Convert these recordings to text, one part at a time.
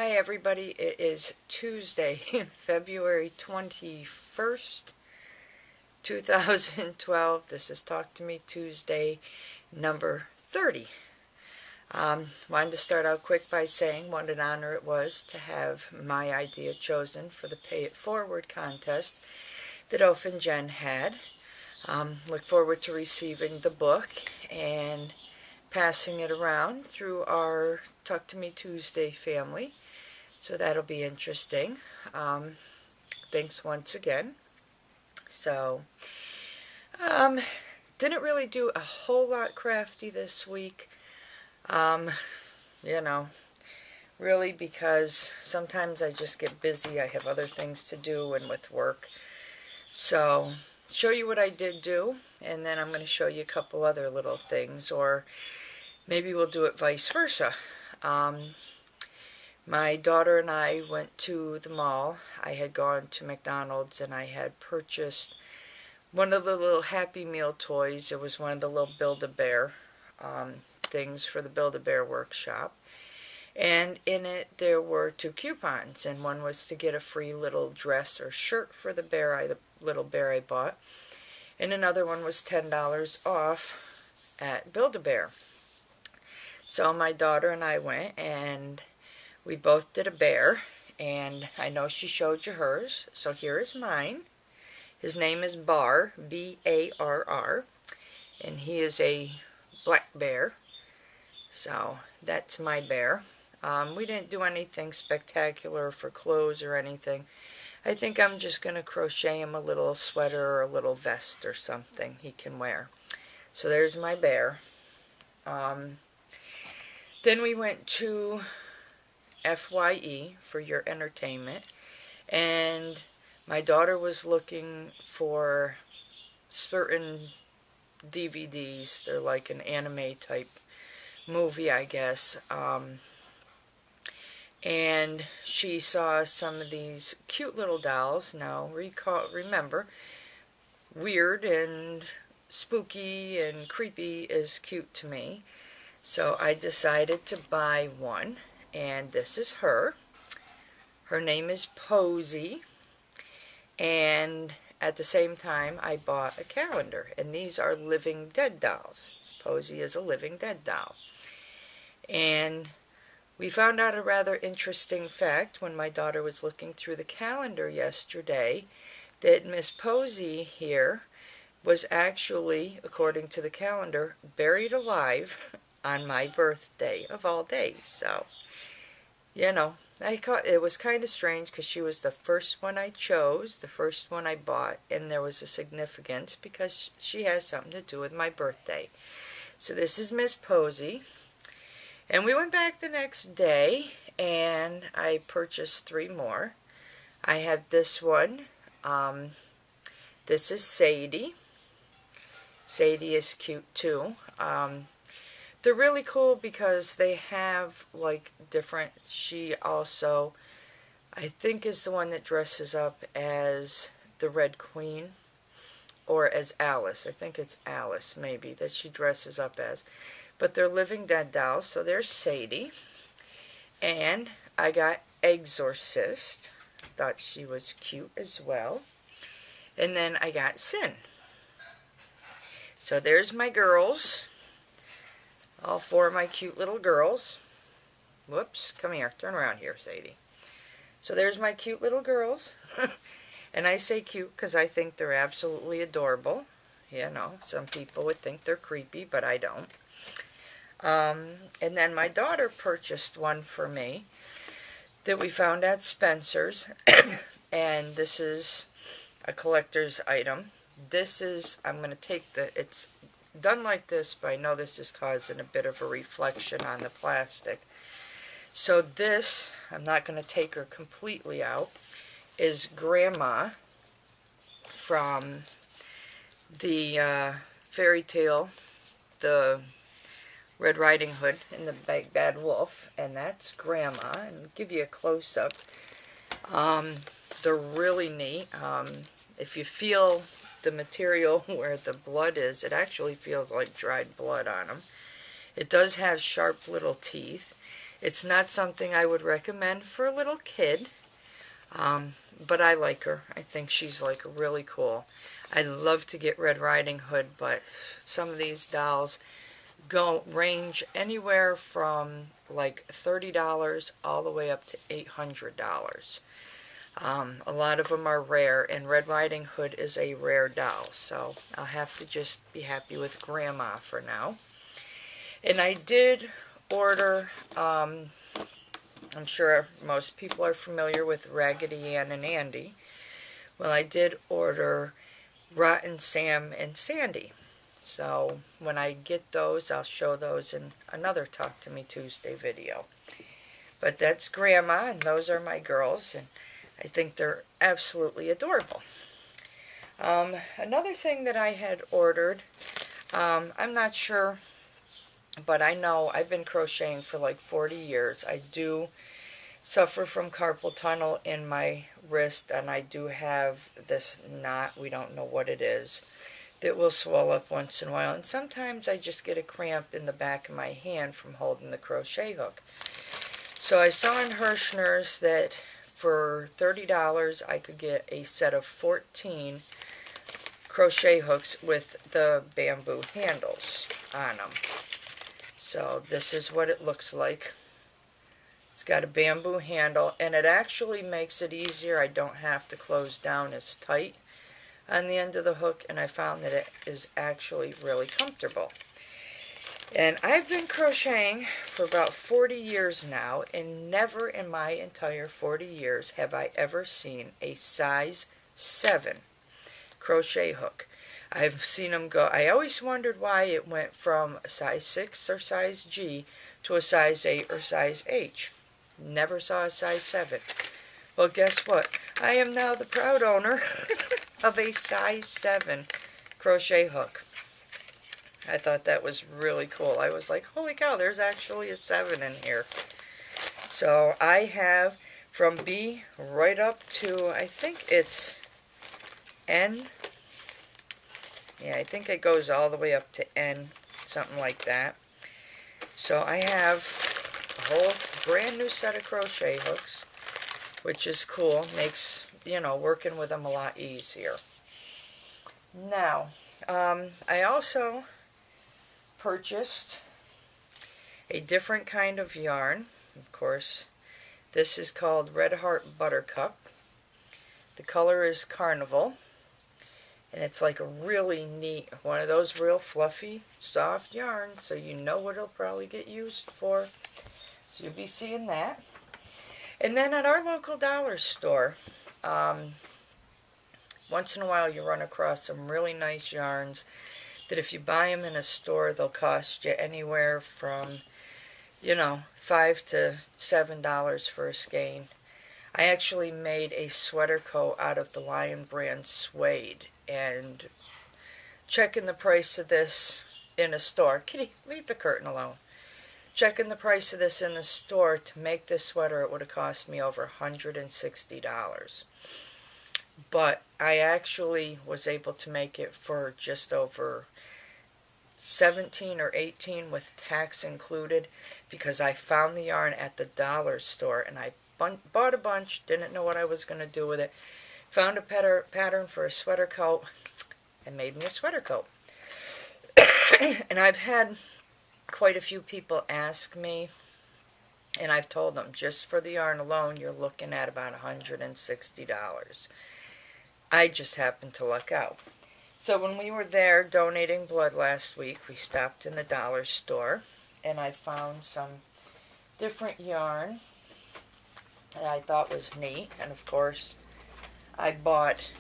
Hi everybody, it is Tuesday, February 21st, 2012. This is Talk to Me Tuesday number 30. Wanted to start out quick by saying what an honor it was to have my idea chosen for the Pay It Forward contest that Oph and Jen had. Look forward to receiving the book and passing it around through our Talk to Me Tuesday family. So that'll be interesting. Thanks once again. So, didn't really do a whole lot crafty this week. You know, really because sometimes I just get busy. I have other things to do and with work. So, show you what I did do, and then I'm going to show you a couple other little things, or maybe we'll do it vice versa. My daughter and I went to the mall. I had gone to McDonald's and I had purchased one of the little Happy Meal toys. It was one of the little Build-A-Bear things for the Build-A-Bear workshop. And in it there were 2 coupons, and one was to get a free little dress or shirt for the little bear I bought, and another one was $10 off at Build-A-Bear. So my daughter and I went, and we both did a bear, and I know she showed you hers, so here is mine. His name is Bar, B-A-R-R, and he is a black bear. So that's my bear. We didn't do anything spectacular for clothes or anything. I think I'm just going to crochet him a little sweater or a little vest or something he can wear. So there's my bear. Then we went to FYE, for your entertainment, and my daughter was looking for certain DVDs. They're like an anime type movie, I guess, and she saw some of these cute little dolls. Now remember, weird and spooky and creepy is cute to me, so I decided to buy one. And this is her. Her name is Posy. And at the same time, I bought a calendar. And these are Living Dead dolls. Posy is a Living Dead doll. And we found out a rather interesting fact when my daughter was looking through the calendar yesterday, that Miss Posy here was actually, according to the calendar, buried alive on my birthday of all days. So, you know, it was kind of strange because she was the first one I chose, the first one I bought, and there was a significance because she has something to do with my birthday. So this is Miss Posy. And we went back the next day, and I purchased 3 more. I have this one. This is Sadie. Sadie is cute too. They're really cool because they have like different, she also, I think, is the one that dresses up as the Red Queen, or as Alice. I think it's Alice maybe that she dresses up as. But they're Living Dead dolls. So there's Sadie. And I got Exorcist. Thought she was cute as well. And then I got Sin. So there's my girls. All 4 of my cute little girls. Whoops, come here. Turn around here, Sadie. So there's my cute little girls. And I say cute because I think they're absolutely adorable. You know, some people would think they're creepy, but I don't. And then my daughter purchased one for me that we found at Spencer's. And this is a collector's item. This is, I'm going to take it's done like this, but I know this is causing a bit of a reflection on the plastic. So this, I'm not going to take her completely out, is Grandma from the fairy tale, the Red Riding Hood and the Big Bad Wolf, and that's Grandma. And I'll give you a close-up. They're really neat. If you feel the material where the blood is, it actually feels like dried blood on them. It does have sharp little teeth. It's not something I would recommend for a little kid, but I like her. I think she's like really cool. I'd love to get Red Riding Hood, but some of these dolls range anywhere from like $30 all the way up to $800. A lot of them are rare, and Red Riding Hood is a rare doll, so I'll have to just be happy with Grandma for now. And I did order, I'm sure most people are familiar with Raggedy Ann and Andy. Well, I did order Rotten Sam and Sandy. So when I get those, I'll show those in another Talk to Me Tuesday video. But that's Grandma, and those are my girls, and I think they're absolutely adorable. Another thing that I had ordered, I'm not sure, but I know I've been crocheting for like 40 years. I do suffer from carpal tunnel in my wrist, and I do have this knot, we don't know what it is, that will swell up once in a while. And sometimes I just get a cramp in the back of my hand from holding the crochet hook. So I saw in Hirschner's that for $30 I could get a set of 14 crochet hooks with the bamboo handles on them. So this is what it looks like. It's got a bamboo handle, and it actually makes it easier. I don't have to close down as tight on the end of the hook, and I found that it is actually really comfortable. And I've been crocheting for about 40 years now, and never in my entire 40 years have I ever seen a size 7 crochet hook. I've seen them go, I always wondered why it went from a size 6 or size G to a size 8 or size H. Never saw a size 7. Well, guess what? I am now the proud owner of a size 7 crochet hook. I thought that was really cool. I was like, holy cow, there's actually a 7 in here. So I have from B right up to, I think it's N. Yeah, I think it goes all the way up to N, something like that. So I have a whole brand new set of crochet hooks, which is cool. Makes, you know, working with them a lot easier. Now, I also purchased a different kind of yarn. Of course, this is called Red Heart Buttercup. The color is Carnival, and it's like a really neat, one of those real fluffy, soft yarns, so you know what it'll probably get used for. So you'll be seeing that. And then at our local dollar store, once in a while you run across some really nice yarns that if you buy them in a store, they'll cost you anywhere from, you know, $5 to $7 for a skein. I actually made a sweater coat out of the Lion brand suede, and checking the price of this in a store, Kitty, leave the curtain alone. Checking the price of this in the store to make this sweater, it would have cost me over $160. But I actually was able to make it for just over $17 or $18 with tax included, because I found the yarn at the dollar store and I bought a bunch, didn't know what I was going to do with it, found a pattern for a sweater coat and made me a sweater coat. And I've had quite a few people ask me, and I've told them just for the yarn alone you're looking at about $160. I just happened to luck out. So when we were there donating blood last week, we stopped in the dollar store, and I found some different yarn that I thought was neat. And of course, I bought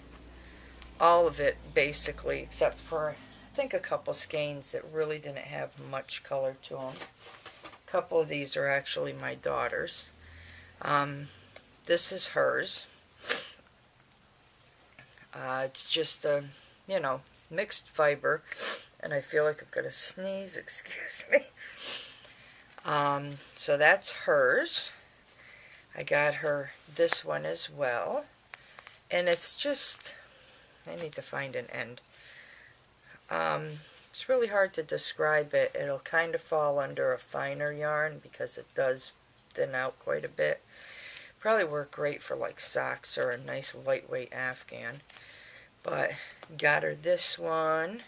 all of it basically, except for I think a couple skeins that really didn't have much color to them. A couple of these are actually my daughter's. This is hers. It's just a, you know, mixed fiber, and I feel like I'm going to sneeze, excuse me. So that's hers. I got her this one as well, and it's just, I need to find an end. It's really hard to describe it. It'll kind of fall under a finer yarn because it does thin out quite a bit. Probably work great for like socks or a nice lightweight afghan. But got her this one.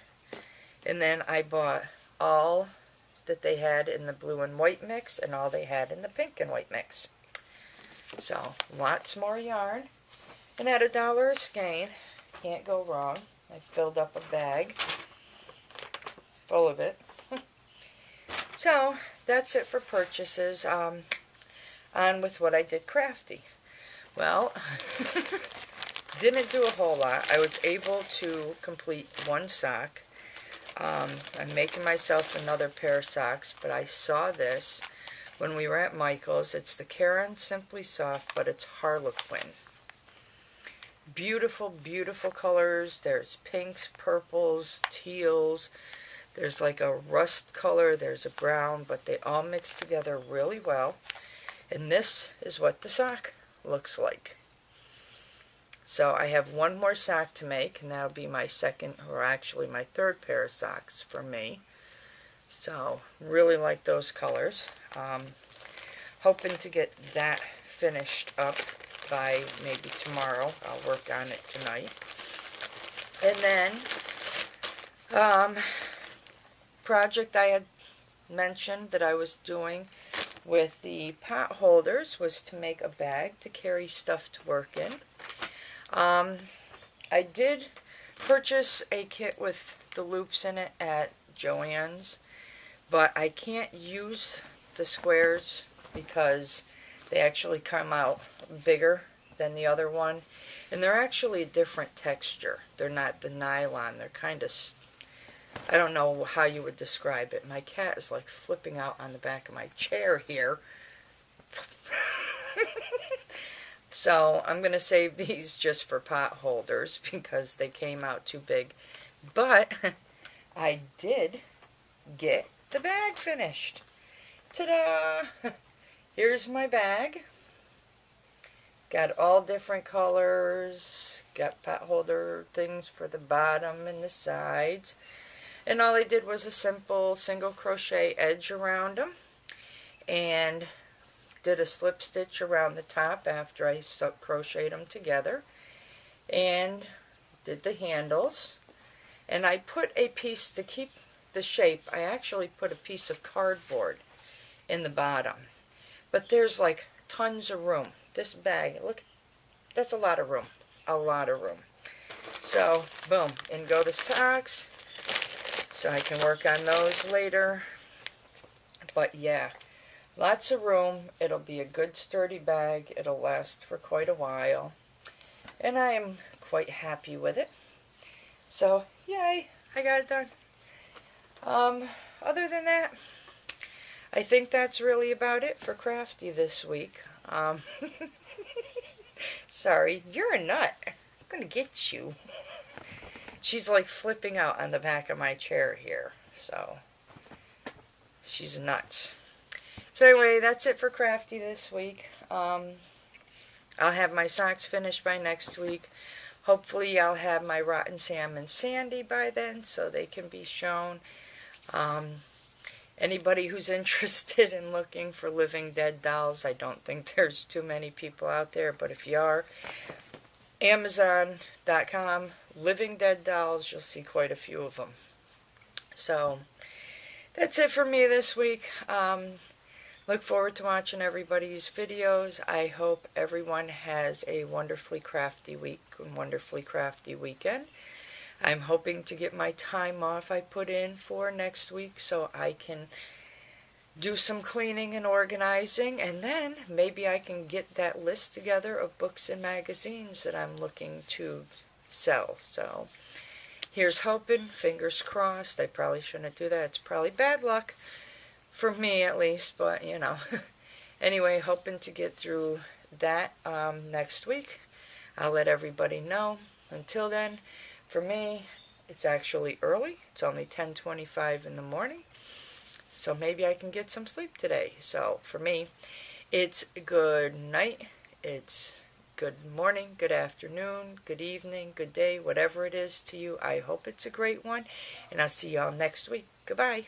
And then I bought all that they had in the blue and white mix and all they had in the pink and white mix. So lots more yarn. And at $1 a skein, can't go wrong. I filled up a bag full of it. So that's it for purchases. On with what I did crafty. Well, didn't do a whole lot. I was able to complete one sock. I'm making myself another pair of socks, but I saw this when we were at Michael's. It's the Karen Simply Soft, but it's Harlequin. Beautiful, beautiful colors. There's pinks, purples, teals. There's like a rust color. There's a brown, but they all mix together really well. And this is what the sock looks like. So I have one more sock to make, and that'll be my second, or actually my third pair of socks for me. So really like those colors. Hoping to get that finished up by maybe tomorrow. I'll work on it tonight. And then project I had mentioned that I was doing with the pot holders was to make a bag to carry stuff to work in. I did purchase a kit with the loops in it at Joann's, but I can't use the squares because they actually come out bigger than the other one, and they're actually a different texture. They're not the nylon. They're kind of, I don't know how you would describe it. My cat is like flipping out on the back of my chair here. So I'm going to save these just for pot holders because they came out too big. But I did get the bag finished. Ta-da! Here's my bag. It's got all different colors. Got pot holder things for the bottom and the sides. And all I did was a simple single crochet edge around them. And did a slip stitch around the top after I crocheted them together, and did the handles. And I put a piece to keep the shape. I actually put a piece of cardboard in the bottom, but there's like tons of room. This bag, look, that's a lot of room, so boom, and go to socks, so I can work on those later. But yeah, lots of room. It'll be a good sturdy bag. It'll last for quite a while. And I am quite happy with it. So, yay, I got it done. Other than that, I think that's really about it for Crafty this week. Sorry, you're a nut. I'm going to get you. She's like flipping out on the back of my chair here. So, she's nuts. So anyway, that's it for Crafty this week. I'll have my socks finished by next week. Hopefully I'll have my Rotten Salmon Sandy by then so they can be shown. Anybody who's interested in looking for Living Dead dolls, I don't think there's too many people out there, but if you are, Amazon.com, Living Dead dolls, you'll see quite a few of them. So that's it for me this week. Look forward to watching everybody's videos. I hope everyone has a wonderfully crafty week and wonderfully crafty weekend. I'm hoping to get my time off I put in for next week so I can do some cleaning and organizing, and then maybe I can get that list together of books and magazines that I'm looking to sell. So here's hoping, fingers crossed. I probably shouldn't do that. It's probably bad luck. For me, at least, but, you know. Anyway, hoping to get through that next week. I'll let everybody know. Until then, for me, it's actually early. It's only 10:25 in the morning. So maybe I can get some sleep today. So, for me, it's good night. It's good morning, good afternoon, good evening, good day, whatever it is to you. I hope it's a great one. And I'll see y'all next week. Goodbye.